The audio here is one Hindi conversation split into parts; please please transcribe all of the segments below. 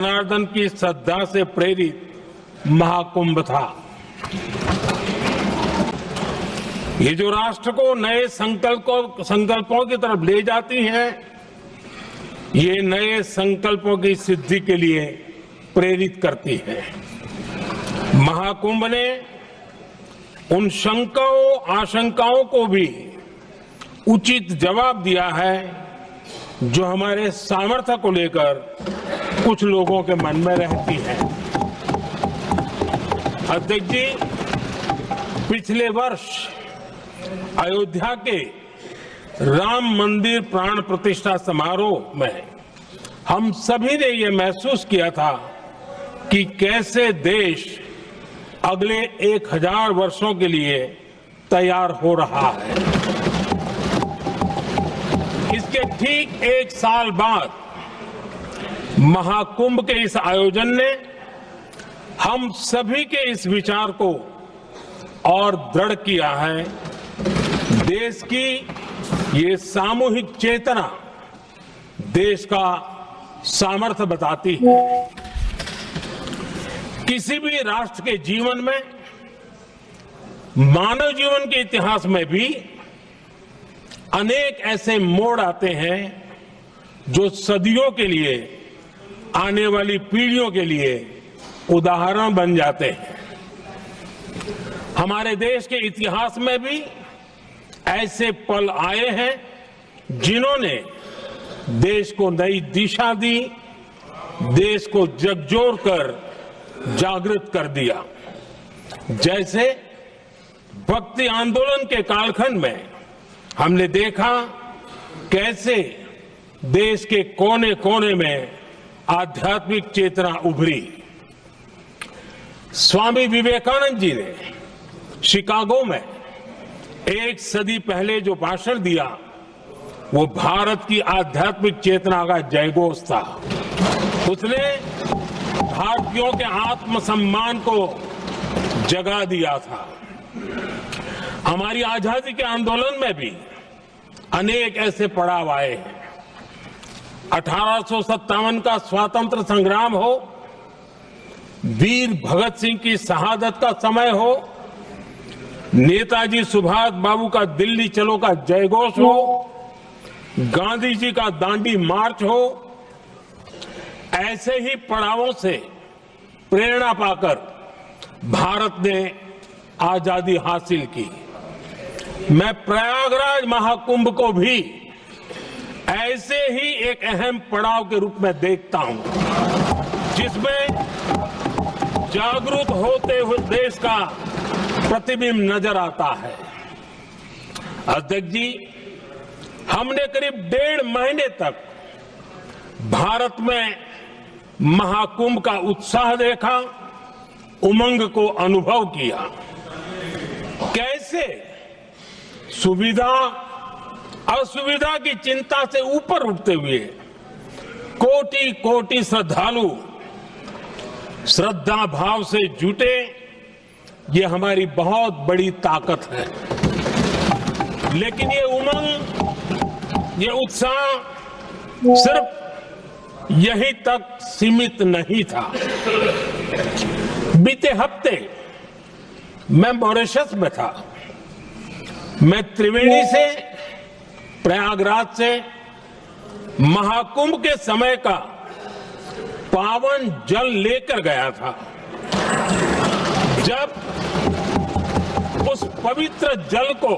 जनार्दन की श्रद्धा से प्रेरित महाकुंभ था। ये जो राष्ट्र को नए संकल्पों की तरफ ले जाती है, ये नए संकल्पों की सिद्धि के लिए प्रेरित करती है। महाकुंभ ने उन शंकाओं आशंकाओं को भी उचित जवाब दिया है जो हमारे सामर्थ्य को लेकर कुछ लोगों के मन में रहती है। अध्यक्ष जी, पिछले वर्ष अयोध्या के राम मंदिर प्राण प्रतिष्ठा समारोह में हम सभी ने ये महसूस किया था कि कैसे देश अगले 1000 वर्षों के लिए तैयार हो रहा है। इसके ठीक 1 साल बाद महाकुंभ के इस आयोजन ने हम सभी के इस विचार को और दृढ़ किया है। देश की ये सामूहिक चेतना देश का सामर्थ्य बताती है। किसी भी राष्ट्र के जीवन में, मानव जीवन के इतिहास में भी अनेक ऐसे मोड़ आते हैं जो सदियों के लिए, आने वाली पीढ़ियों के लिए उदाहरण बन जाते हैं। हमारे देश के इतिहास में भी ऐसे पल आए हैं जिन्होंने देश को नई दिशा दी, देश को झकझोर कर जागृत कर दिया। जैसे भक्ति आंदोलन के कालखंड में हमने देखा कैसे देश के कोने कोने में आध्यात्मिक चेतना उभरी। स्वामी विवेकानंद जी ने शिकागो में 1 सदी पहले जो भाषण दिया, वो भारत की आध्यात्मिक चेतना का जयघोष था। उसने भारतीयों के आत्मसम्मान को जगा दिया था। हमारी आजादी के आंदोलन में भी अनेक ऐसे पड़ाव आए हैं। 1857 का स्वातंत्र संग्राम हो, वीर भगत सिंह की शहादत का समय हो, नेताजी सुभाष बाबू का दिल्ली चलो का जयघोष हो, गांधी जी का दांडी मार्च हो, ऐसे ही पड़ावों से प्रेरणा पाकर भारत ने आजादी हासिल की। मैं प्रयागराज महाकुंभ को भी ऐसे ही एक अहम पड़ाव के रूप में देखता हूं, जिसमें जागरूक होते हुए देश का प्रतिबिंब नजर आता है। अध्यक्ष जी, हमने करीब 1.5 महीने तक भारत में महाकुंभ का उत्साह देखा, उमंग को अनुभव किया। कैसे सुविधा असुविधा की चिंता से ऊपर उठते हुए कोटि कोटि श्रद्धालु श्रद्धा भाव से जुटे, ये हमारी बहुत बड़ी ताकत है। लेकिन ये उमंग, ये उत्साह सिर्फ यहीं तक सीमित नहीं था। बीते हफ्ते मैं मॉरिशस में था। मैं त्रिवेणी से, प्रयागराज से महाकुंभ के समय का पावन जल लेकर गया था। जब उस पवित्र जल को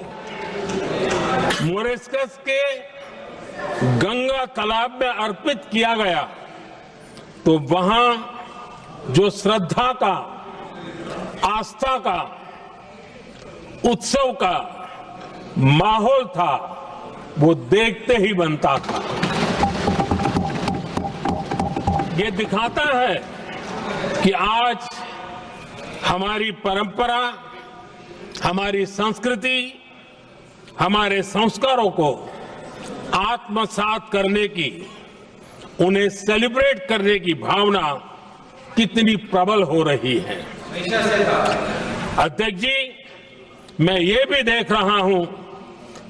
मॉरिशस के गंगा तालाब में अर्पित किया गया, तो वहां जो श्रद्धा का, आस्था का, उत्सव का माहौल था, वो देखते ही बनता था। ये दिखाता है कि आज हमारी परंपरा, हमारी संस्कृति, हमारे संस्कारों को आत्मसात करने की, उन्हें सेलिब्रेट करने की भावना कितनी प्रबल हो रही है। अध्यक्ष जी, मैं ये भी देख रहा हूं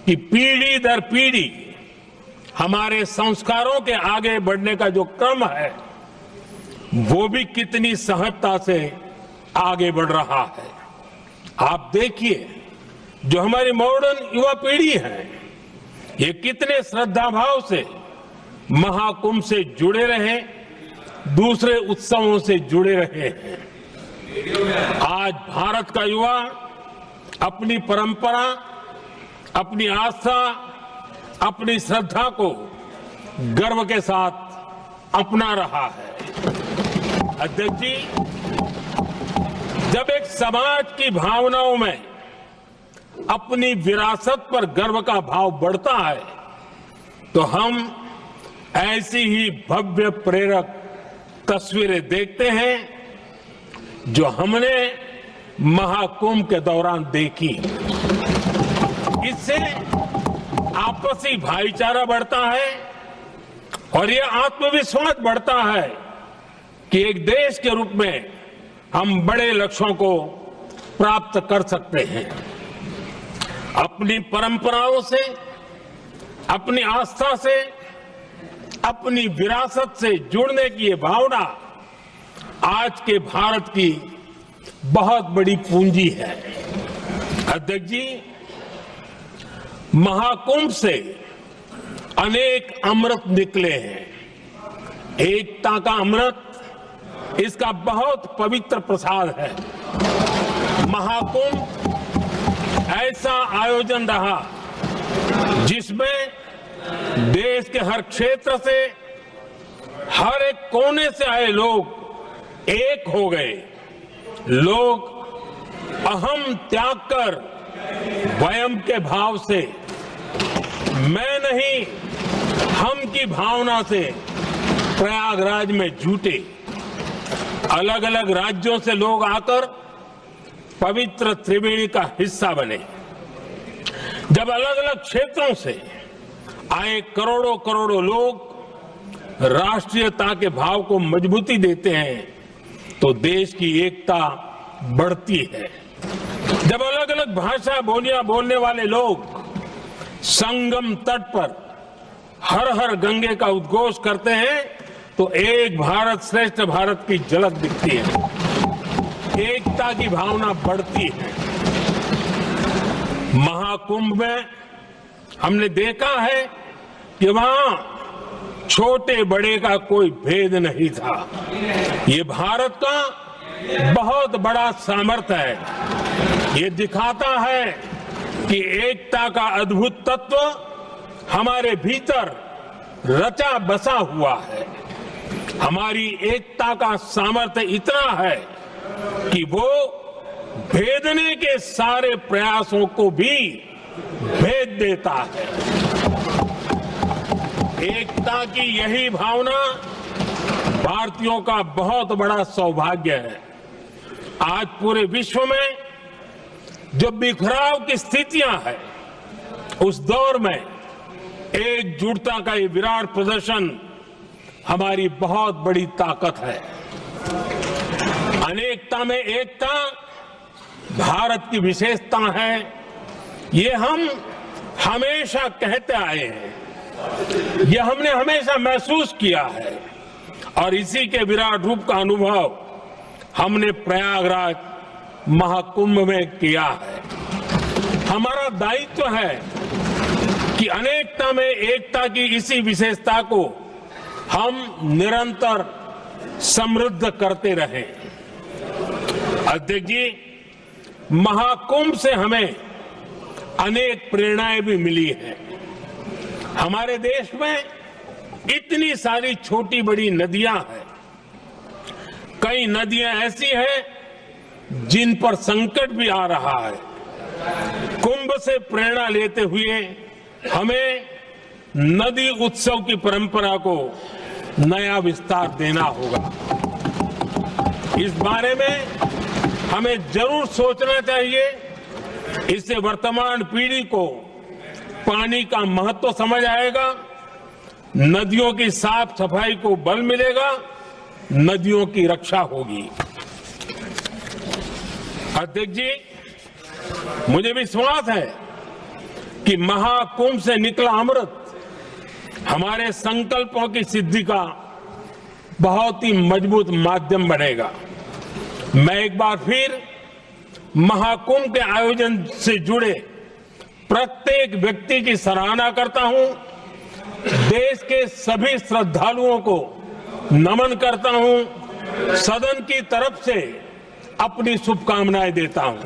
कि पीढ़ी दर पीढ़ी हमारे संस्कारों के आगे बढ़ने का जो क्रम है, वो भी कितनी सहजता से आगे बढ़ रहा है। आप देखिए, जो हमारी मॉडर्न युवा पीढ़ी है, ये कितने श्रद्धा भाव से महाकुंभ से जुड़े रहे, दूसरे उत्सवों से जुड़े रहे हैं। आज भारत का युवा अपनी परंपरा, अपनी आस्था, अपनी श्रद्धा को गर्व के साथ अपना रहा है। अध्यक्ष जी, जब एक समाज की भावनाओं में अपनी विरासत पर गर्व का भाव बढ़ता है, तो हम ऐसी ही भव्य प्रेरक तस्वीरें देखते हैं जो हमने महाकुंभ के दौरान देखी। इससे आपसी भाईचारा बढ़ता है और ये आत्मविश्वास बढ़ता है कि एक देश के रूप में हम बड़े लक्ष्यों को प्राप्त कर सकते हैं। अपनी परंपराओं से, अपनी आस्था से, अपनी विरासत से जुड़ने की ये भावना आज के भारत की बहुत बड़ी पूंजी है। अध्यक्ष जी, महाकुंभ से अनेक अमृत निकले हैं। एकता का अमृत इसका बहुत पवित्र प्रसाद है। महाकुंभ ऐसा आयोजन रहा जिसमें देश के हर क्षेत्र से, हर एक कोने से आए लोग एक हो गए। लोग अहम त्याग कर वयम के भाव से, मैं नहीं हम की भावना से प्रयागराज में जुटे। अलग अलग राज्यों से लोग आकर पवित्र त्रिवेणी का हिस्सा बने। जब अलग अलग क्षेत्रों से आए करोड़ों करोड़ों लोग राष्ट्रीयता के भाव को मजबूती देते हैं, तो देश की एकता बढ़ती है। जब अलग अलग भाषा बोलियां बोलने वाले लोग संगम तट पर हर हर गंगे का उद्घोष करते हैं, तो एक भारत श्रेष्ठ भारत की झलक दिखती है। एकता की भावना बढ़ती है। महाकुंभ में हमने देखा है कि वहां छोटे बड़े का कोई भेद नहीं था। ये भारत का बहुत बड़ा सामर्थ्य है। ये दिखाता है कि एकता का अद्भुत तत्व हमारे भीतर रचा बसा हुआ है। हमारी एकता का सामर्थ्य इतना है कि वो भेदने के सारे प्रयासों को भी भेद देता है। एकता की यही भावना भारतीयों का बहुत बड़ा सौभाग्य है। आज पूरे विश्व में जो बिखराव की स्थितियां हैं, उस दौर में एकजुटता का ये विराट प्रदर्शन हमारी बहुत बड़ी ताकत है। अनेकता में एकता भारत की विशेषता है। ये हम हमेशा कहते आए हैं, ये हमने हमेशा महसूस किया है और इसी के विराट रूप का अनुभव हमने प्रयागराज महाकुंभ में किया है। हमारा दायित्व है कि अनेकता में एकता की इसी विशेषता को हम निरंतर समृद्ध करते रहें। अध्यक्ष जी, महाकुंभ से हमें अनेक प्रेरणाएं भी मिली हैं। हमारे देश में इतनी सारी छोटी बड़ी नदियां हैं। कई नदियां ऐसी हैं जिन पर संकट भी आ रहा है। कुंभ से प्रेरणा लेते हुए हमें नदी उत्सव की परंपरा को नया विस्तार देना होगा। इस बारे में हमें जरूर सोचना चाहिए। इससे वर्तमान पीढ़ी को पानी का महत्व समझ आएगा, नदियों की साफ सफाई को बल मिलेगा, नदियों की रक्षा होगी। अध्यक्ष जी, मुझे विश्वास है कि महाकुंभ से निकला अमृत हमारे संकल्पों की सिद्धि का बहुत ही मजबूत माध्यम बनेगा। मैं एक बार फिर महाकुंभ के आयोजन से जुड़े प्रत्येक व्यक्ति की सराहना करता हूं, देश के सभी श्रद्धालुओं को नमन करता हूं, सदन की तरफ से अपनी शुभकामनाएं देता हूं।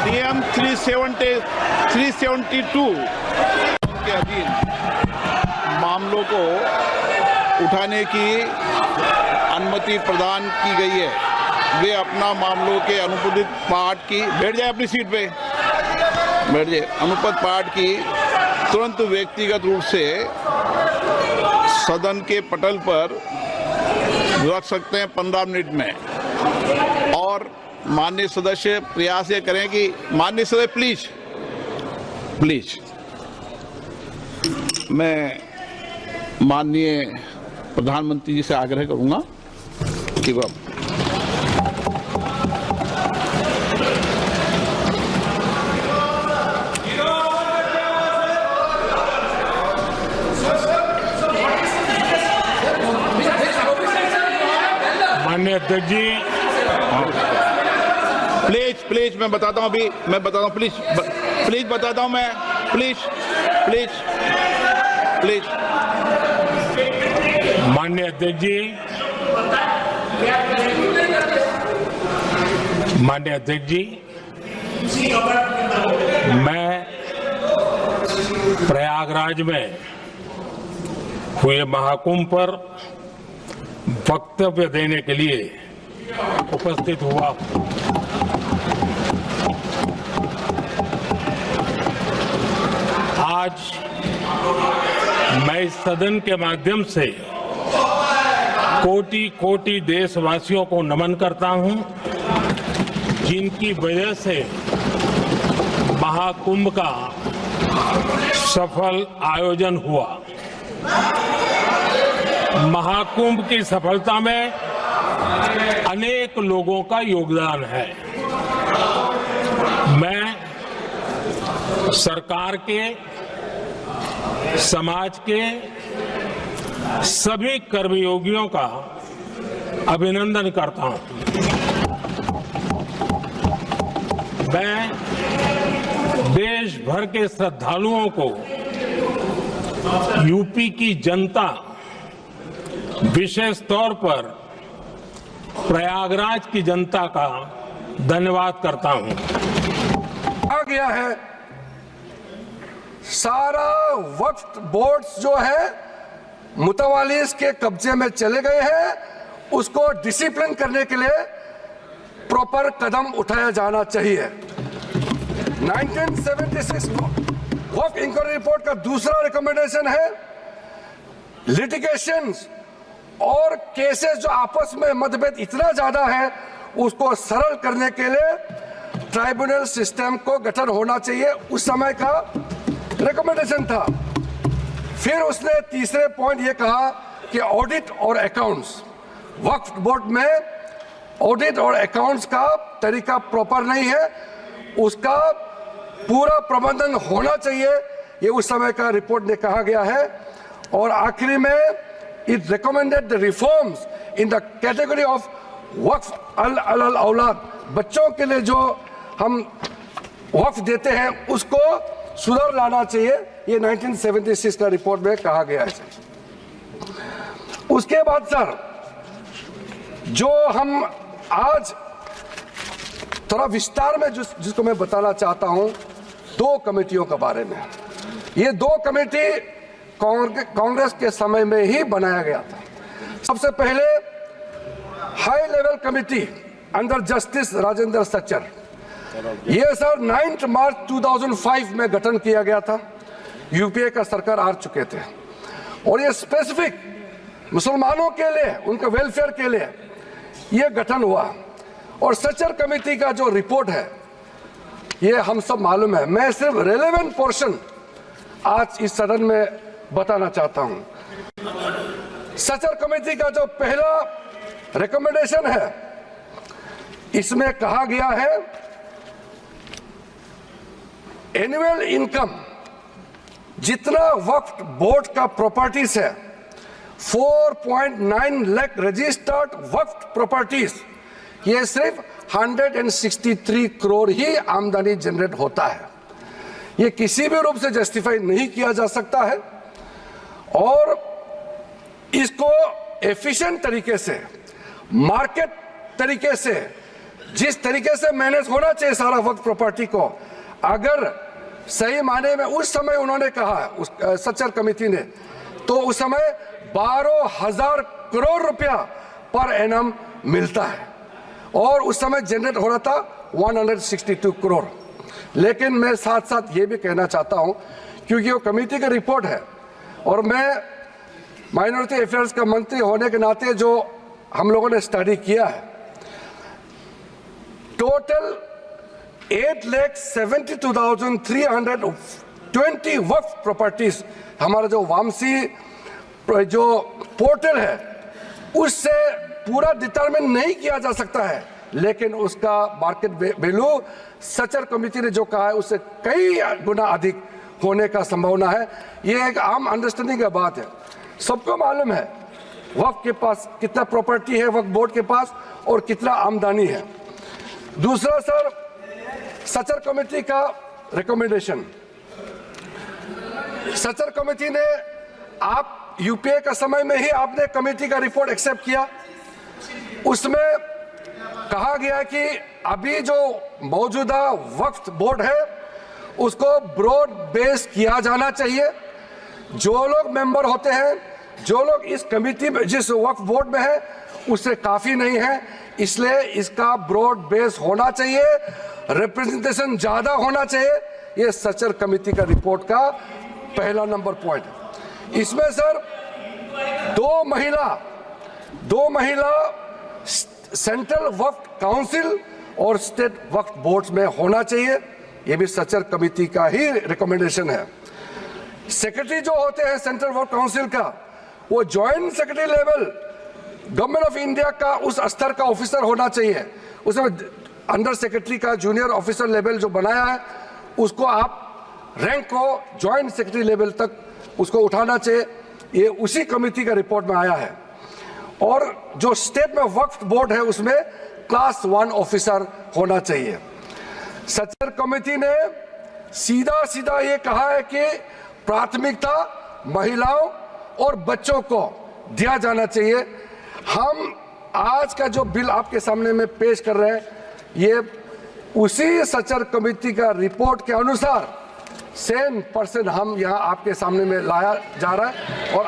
नियम 372 के अधीन मामलों को उठाने की अनुमति प्रदान की गई है। वे अपना मामलों के अनुपूरक पाठ की बैठ जाए अपनी सीट पे बैठ जाए अनुपूरक पाठ की तुरंत व्यक्तिगत रूप से सदन के पटल पर रख सकते हैं 15 मिनट में। और माननीय सदस्य प्रयास ये करें कि माननीय सदस्य प्लीज मैं माननीय प्रधानमंत्री जी से आग्रह करूंगा कि वह माननीय अध्यक्ष जी, प्लीज मैं बताता हूं, अभी मैं बताता हूं, प्लीज बताता हूं मैं, प्लीज माननीय अध्यक्ष जी, माननीय अध्यक्ष जी, मैं प्रयागराज में हुए महाकुंभ पर वक्तव्य देने के लिए उपस्थित हुआ। आज मैं इस सदन के माध्यम से कोटि कोटि देशवासियों को नमन करता हूं, जिनकी वजह से महाकुंभ का सफल आयोजन हुआ। महाकुंभ की सफलता में अनेक लोगों का योगदान है। मैं सरकार के, समाज के सभी कर्मयोगियों का अभिनंदन करता हूं। मैं देश भर के श्रद्धालुओं को, यूपी की जनता, विशेष तौर पर प्रयागराज की जनता का धन्यवाद करता हूं। आ गया है सारा वक्फ बोर्ड्स जो है मुतवालिस के कब्जे में चले गए हैं, उसको डिसिप्लिन करने के लिए प्रॉपर कदम उठाया जाना चाहिए। 1976 वक्फ इंक्वायरी रिपोर्ट का दूसरा रिकमेंडेशन है लिटिगेशंस और केसेस जो आपस में मतभेद इतना ज्यादा है उसको सरल करने के लिए ट्राइब्यूनल सिस्टम को गठन होना चाहिए, उस समय का रिकमेंडेशन था। फिर उसने तीसरे पॉइंट ये कहा कि ऑडिट और अकाउंट्स, वक्फ बोर्ड में ऑडिट और अकाउंट्स का तरीका प्रॉपर नहीं है, उसका पूरा प्रबंधन होना चाहिए, ये उस समय का रिपोर्ट में कहा गया है। और आखिरी में it recommended the reforms in the category of वक्फ अल औलाद, बच्चों के लिए जो हम वक्फ देते हैं उसको सुधार लाना चाहिए, ये 1976 का रिपोर्ट में कहा गया है। उसके बाद सर जो हम आज थोड़ा विस्तार में जिसको मैं बताना चाहता हूं, दो कमेटियों के बारे में। ये दो कमेटी कांग्रेस के समय में ही बनाया गया था। सबसे पहले high level committee under justice Rajendra Sachar, ये सर 9 मार्च 2005 में गठन किया गया था। यूपीए का सरकार आ चुके थे और ये स्पेसिफिक मुसलमानों के लिए, उनके वेलफेयर के लिए ये गठन हुआ। और सच्चर कमेटी का जो रिपोर्ट है ये हम सब मालूम है, मैं सिर्फ रेलेवेंट पोर्शन आज इस सदन में बताना चाहता हूं। सच्चर कमेटी का जो पहला रिकमेंडेशन है, इसमें कहा गया है एनुअल इनकम जितना वक्फ बोर्ड का प्रॉपर्टीज है 4.9 लाख रजिस्टर्ड वक्फ प्रॉपर्टीज, ये सिर्फ 163 करोड़ ही आमदनी जनरेट होता है। ये किसी भी रूप से जस्टिफाई नहीं किया जा सकता है और इसको एफिशिएंट तरीके से, मार्केट तरीके से, जिस तरीके से मैनेज होना चाहिए सारा वक्त प्रॉपर्टी को, अगर सही माने में उस समय उन्होंने कहा, उस सच्चर कमेटी ने, तो उस समय 12,000 करोड़ रुपया पर एनम मिलता है और उस समय जनरेट हो रहा था 162 करोड़। लेकिन मैं साथ साथ ये भी कहना चाहता हूं, क्योंकि वो कमेटी का रिपोर्ट है और मैं माइनॉरिटी अफेयर्स का मंत्री होने के नाते जो हम लोगों ने स्टडी किया है, टोटल 8,72,320 वक्फ प्रॉपर्टीज हमारा जो वामसी जो पोर्टल है उससे पूरा डिटरमिन नहीं किया जा सकता है, लेकिन उसका मार्केट वैल्यू सचर कमेटी ने जो कहा है उससे कई गुना अधिक होने का संभावना है। ये एक आम अंडरस्टैंडिंग का बात है, सबको मालूम है वक्फ के पास कितना प्रॉपर्टी है, वक्फ बोर्ड के पास, और कितना आमदनी है। दूसरा सर, सचर कमेटी का रिकमेंडेशन, सचर कमेटी ने, आप यूपीए का समय में ही आपने कमेटी का रिपोर्ट एक्सेप्ट किया, उसमें कहा गया कि अभी जो मौजूदा वक्फ बोर्ड है उसको ब्रॉड बेस किया जाना चाहिए। जो लोग मेंबर होते हैं, जो लोग इस कमेटी में, जिस वक्फ बोर्ड में है, उससे काफी नहीं है, इसलिए इसका ब्रॉड बेस होना चाहिए, रिप्रेजेंटेशन ज्यादा होना चाहिए। ये सचर कमेटी का रिपोर्ट का पहला नंबर पॉइंट। इसमें सर दो महिला सेंट्रल वक्फ काउंसिल और स्टेट वक्फ बोर्ड में होना चाहिए, ये भी सचर कमेटी का ही रिकमेंडेशन है। सेक्रेटरी जो होते हैं सेंट्रल वक्फ काउंसिल का, वो joint secretary level government of India का उस स्तर का ऑफिसर होना चाहिए। उसमें अंडर सेक्रेटरी का जूनियर ऑफिसर लेवल जो बनाया है उसको आप रैंक को जॉइंट सेक्रेटरी लेवल तक उसको उठाना चाहिए, ये उसी कमेटी का रिपोर्ट में आया है। और जो स्टेट में वक्फ बोर्ड है उसमें क्लास 1 ऑफिसर होना चाहिए। सचर कमेटी ने सीधा ये कहा है कि प्राथमिकता महिलाओं और बच्चों को दिया जाना चाहिए। हम आज का जो बिल आपके सामने में पेश कर रहे हैं, ये उसी सचर कमेटी का रिपोर्ट के अनुसार सेम परसेंट हम यहाँ आपके सामने में लाया जा रहा है। और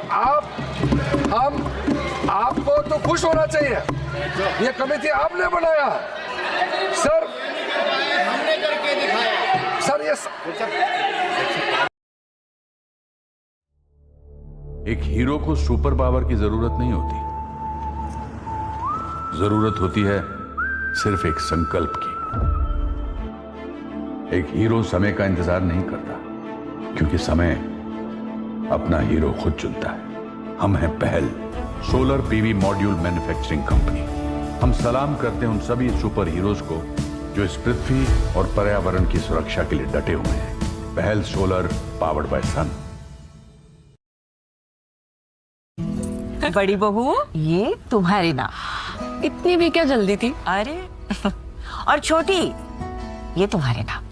आपको तो खुश होना चाहिए, ये कमेटी आपने बनाया सर, हमने करके दिखाया सर। ये एक हीरो को सुपर पावर की जरूरत नहीं होती, जरूरत होती है सिर्फ एक संकल्प की। एक हीरो समय का इंतजार नहीं करता, क्योंकि समय अपना हीरो खुद चुनता है। हम हैं पहल solar PV module manufacturing company. हम सलाम करते हैं उन सभी सुपर हीरोज को जो इस पृथ्वी और पर्यावरण की सुरक्षा के लिए डटे हुए हैं। पहल सोलर, पावर्ड बाय सन। बड़ी बहू, ये तुम्हारे नाम। इतनी भी क्या जल्दी थी? अरे और छोटी, ये तुम्हारे नाम।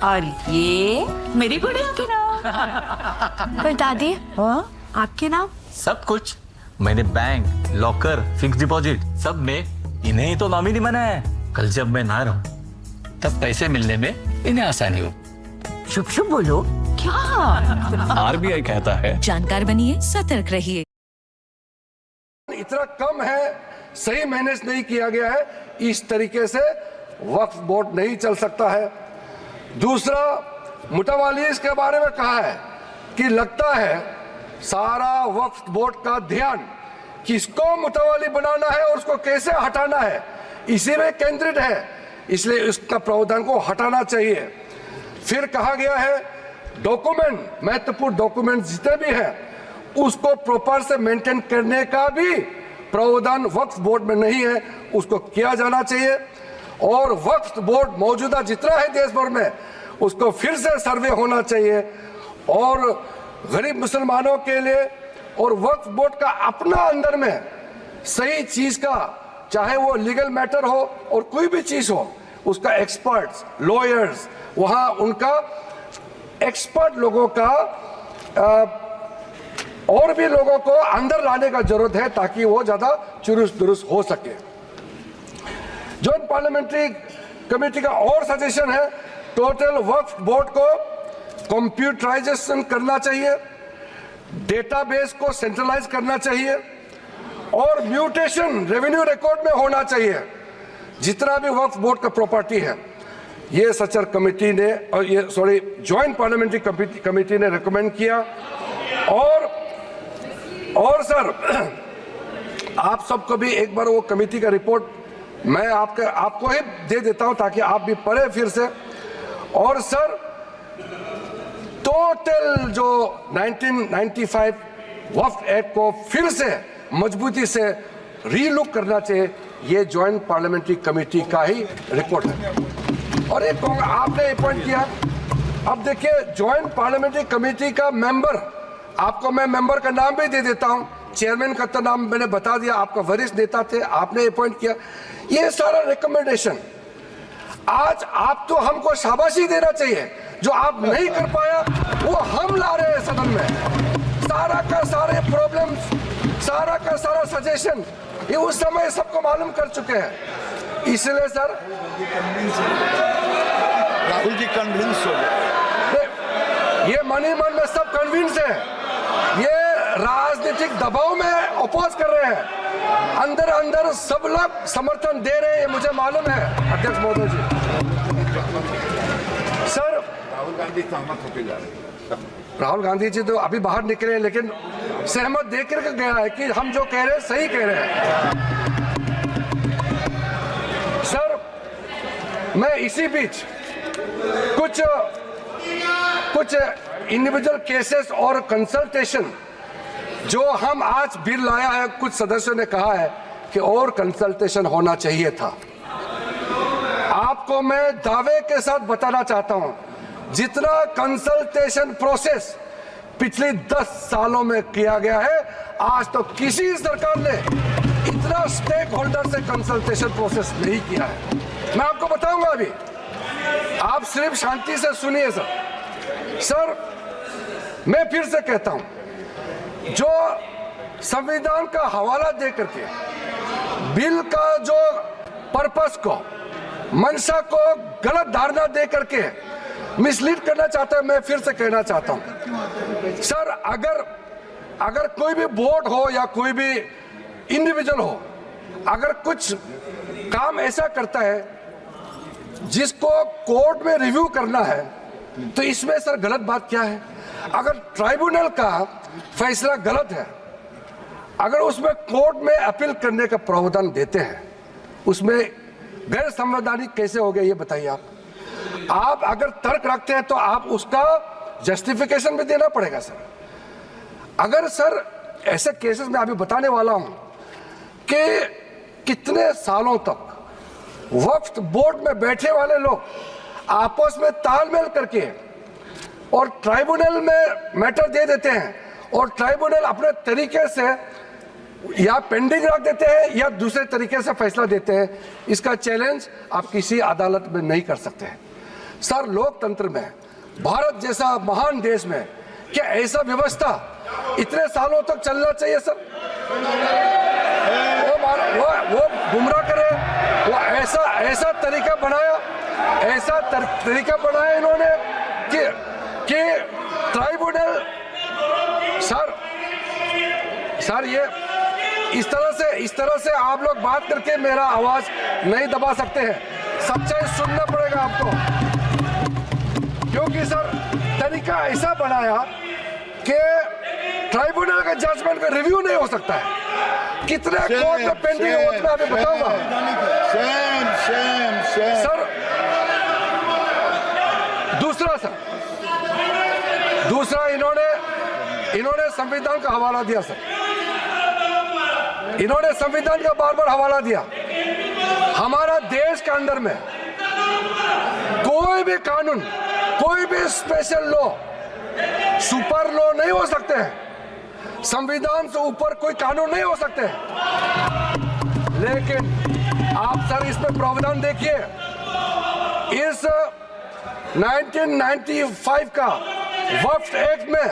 और ये मेरी गुड़िया के नाम। पर दादी, हाँ? आपके नाम? सब कुछ मैंने बैंक, लॉकर, फिक्स डिपॉजिट सब में इन्हें ही तो नॉमिनी बनाया है। कल जब मैं ना रहूं तब पैसे मिलने में इन्हें आसानी हो। शुभ शुभ बोलो। क्या? आरबीआई कहता है जानकार बनिए, सतर्क रहिए। इतना कम है, सही मैनेज नहीं किया गया है, इस तरीके से वक्फ बोर्ड नहीं चल सकता है। दूसरा, मुतवालीस के बारे में कहा है कि लगता है सारा वक्फ बोर्ड का ध्यान किसको मुतवाली बनाना है और उसको कैसे हटाना है, इसी में केंद्रित है, इसलिए उसका प्रावधान को हटाना चाहिए। फिर कहा गया है डॉक्यूमेंट, महत्वपूर्ण डॉक्यूमेंट जितने भी हैं उसको प्रॉपर से मेंटेन करने का भी प्रावधान वक्फ बोर्ड में नहीं है, उसको किया जाना चाहिए। और वक्फ बोर्ड मौजूदा जितना है देश भर में, उसको फिर से सर्वे होना चाहिए और गरीब मुसलमानों के लिए, और वक्फ बोर्ड का अपना अंदर में सही चीज का, चाहे वो लीगल मैटर हो और कोई भी चीज हो, उसका एक्सपर्ट्स, लॉयर्स, वहां उनका एक्सपर्ट लोगों का और भी लोगों को अंदर लाने का जरूरत है ताकि वो ज्यादा चुरुस्त दुरुस्त हो सके। जॉइंट पार्लियामेंट्री कमेटी का और सजेशन है, टोटल वक्फ बोर्ड को कंप्यूटराइजेशन करना चाहिए, डेटाबेस को सेंट्रलाइज करना चाहिए और म्यूटेशन रेवेन्यू रिकॉर्ड में होना चाहिए जितना भी वक्फ बोर्ड का प्रॉपर्टी है। ये सचर कमेटी ने और ये जॉइंट पार्लियामेंट्री कमेटी ने रिकमेंड किया। और सर आप सबको भी एक बार वो कमेटी का रिपोर्ट मैं आपको ही दे देता हूं ताकि आप भी पढ़े फिर से। और सर टोटल जो 1995 वक्फ एक्ट को फिर से मजबूती से रीलुक करना चाहिए, ये जॉइंट पार्लियामेंट्री कमेटी का ही रिपोर्ट है। और एक आपने अपॉइंट किया, अब देखिए जॉइंट पार्लियामेंट्री कमेटी का मेंबर, आपको मैं मेंबर का नाम भी दे देता हूं, चेयरमैन का तो नाम मैंने बता दिया, आपका वरिष्ठ नेता थे, आपने अपॉइंट किया। ये सारा रिकमेंडेशन आज आप तो हमको शाबाशी देना चाहिए, जो आप नहीं कर पाया वो हम ला रहे हैं सदन में। सारा का सारे प्रॉब्लम, सारा का सारा सजेशन ये उस समय सबको मालूम कर चुके हैं। इसलिए सर राहुल जी कन्विंस हो गए, ये मन ही मन में सब कन्विंस है, ये राजनीतिक दबाव में अपोज कर रहे हैं, अंदर अंदर सब लोग समर्थन दे रहे हैं, ये मुझे मालूम है अध्यक्ष महोदय जी। सर राहुल गांधी सहमत होकर जा रहे हैं। राहुल गांधी जी तो अभी बाहर निकले लेकिन सहमत देकर के गया है कि हम जो कह रहे हैं सही कह रहे हैं। सर मैं इसी बीच कुछ इंडिविजुअल केसेस और कंसल्टेशन जो हम आज बिल लाया है, कुछ सदस्यों ने कहा है कि और कंसल्टेशन होना चाहिए था। आपको मैं दावे के साथ बताना चाहता हूं, जितना कंसल्टेशन प्रोसेस पिछले 10 सालों में किया गया है, आज तो किसी सरकार ने इतना स्टेक होल्डर से कंसल्टेशन प्रोसेस नहीं किया है। मैं आपको बताऊंगा अभी, आप सिर्फ शांति से सुनिए सर। मैं फिर से कहता हूं, जो संविधान का हवाला दे करके बिल का जो पर्पस को, मंशा को गलत धारणा दे करके मिसलीड करना चाहता है, मैं फिर से कहना चाहता हूं सर, अगर कोई भी बोर्ड हो या कोई भी इंडिविजुअल हो, अगर कुछ काम ऐसा करता है जिसको कोर्ट में रिव्यू करना है, तो इसमें सर गलत बात क्या है? अगर ट्राइब्यूनल का फैसला गलत है, अगर उसमें कोर्ट में अपील करने का प्रावधान देते हैं, उसमें गैर संवैधानिक कैसे हो गया ये बताइए आप अगर तर्क रखते हैं तो आप उसका जस्टिफिकेशन भी देना पड़ेगा सर। अगर सर ऐसे केसेस में अभी बताने वाला हूं कि कितने सालों तक वक्फ बोर्ड में बैठे वाले लोग आपस में तालमेल करके और ट्राइब्यूनल में मैटर दे देते हैं, और ट्राइब्यूनल अपने तरीके से या पेंडिंग रख देते हैं या दूसरे तरीके से फैसला देते हैं। इसका चैलेंज आप किसी अदालत में नहीं कर सकते हैं सर। लोकतंत्र में, भारत जैसा महान देश में क्या ऐसा व्यवस्था इतने सालों तक चलना चाहिए सर? वो गुमराह करे, वो ऐसा तरीका बनाया इन्होंने कि ट्राइब्यूनल सर ये इस तरह से आप लोग बात करके मेरा आवाज नहीं दबा सकते हैं। सच्चाई सुनना पड़ेगा आपको, क्योंकि सर तरीका ऐसा बनाया कि ट्राइब्यूनल का जजमेंट का रिव्यू नहीं हो सकता है। कितने कोर्ट में पेंडिंग है उतना अभी बताऊंगा सर। दूसरा इन्होंने संविधान का हवाला दिया सर, इन्होंने संविधान का बार-बार हवाला दिया। हमारा देश के अंदर में कोई भी कानून, कोई भी स्पेशल लॉ सुपर लॉ नहीं हो सकते हैं, संविधान से ऊपर कोई कानून नहीं हो सकते हैं। लेकिन आप सर इसमें प्रावधान देखिए, इस 1995 का वक्फ एक्ट में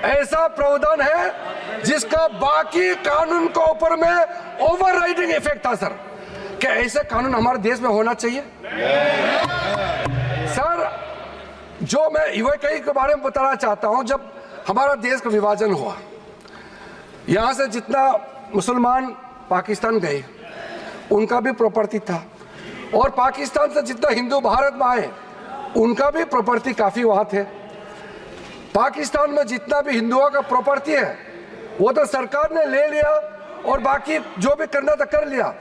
ऐसा प्रावधान है जिसका बाकी कानून के ऊपर में ओवरराइडिंग इफेक्ट था सर। क्या ऐसे कानून हमारे देश में होना चाहिए? सर, जो मैं यूएई के बारे में बताना चाहता हूं, जब हमारा देश का विभाजन हुआ, यहां से जितना मुसलमान पाकिस्तान गए उनका भी प्रॉपर्टी था, और पाकिस्तान से जितना हिंदू भारत में आए उनका भी प्रॉपर्टी काफी वहां थे। पाकिस्तान में जितना भी हिंदुओं का प्रॉपर्टी है वो तो सरकार ने ले लिया और बाकी जो भी करना था कर लिया।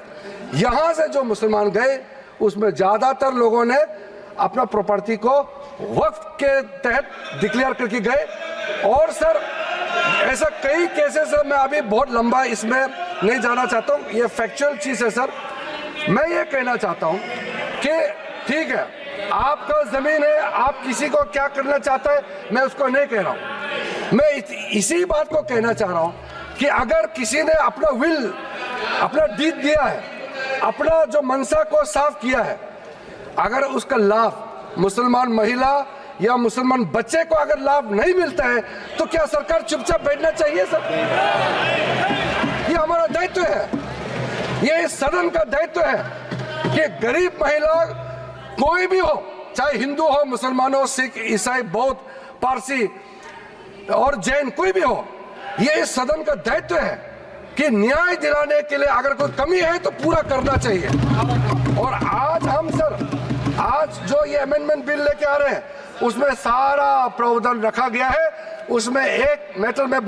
यहां से जो मुसलमान गए उसमें ज्यादातर लोगों ने अपना प्रॉपर्टी को वक्फ के तहत डिक्लेयर करके गए। और सर ऐसा कई केसेस है, मैं अभी बहुत लंबा इसमें नहीं जाना चाहता हूं, ये फैक्चुअल चीज है सर। मैं ये कहना चाहता हूं कि ठीक है, आपका जमीन है, आप किसी को क्या करना चाहता है मैं उसको नहीं कह रहा हूं। मैं इसी बात को कहना चाह रहा हूं कि अगर किसी ने अपना विल, अपना डीड दिया है, अपना जो मनसा को साफ किया है, अगर उसका लाभ मुसलमान महिला या मुसलमान बच्चे को अगर लाभ नहीं मिलता है तो क्या सरकार चुपचाप बैठना चाहिए सर? ये हमारा दायित्व है, ये इस सदन का दायित्व है कि गरीब महिला कोई भी हो, चाहे हिंदू हो, मुसलमान हो, सिख, ईसाई, बौद्ध, पारसी और जैन, कोई भी हो, ये इस सदन का दायित्व है कि न्याय दिलाने के लिए अगर कोई कमी है तो पूरा करना चाहिए। और आज हम सर, आज जो ये अमेंडमेंट बिल लेके आ रहे हैं उसमें सारा प्रावधान रखा गया है। उसमें एक मैटर में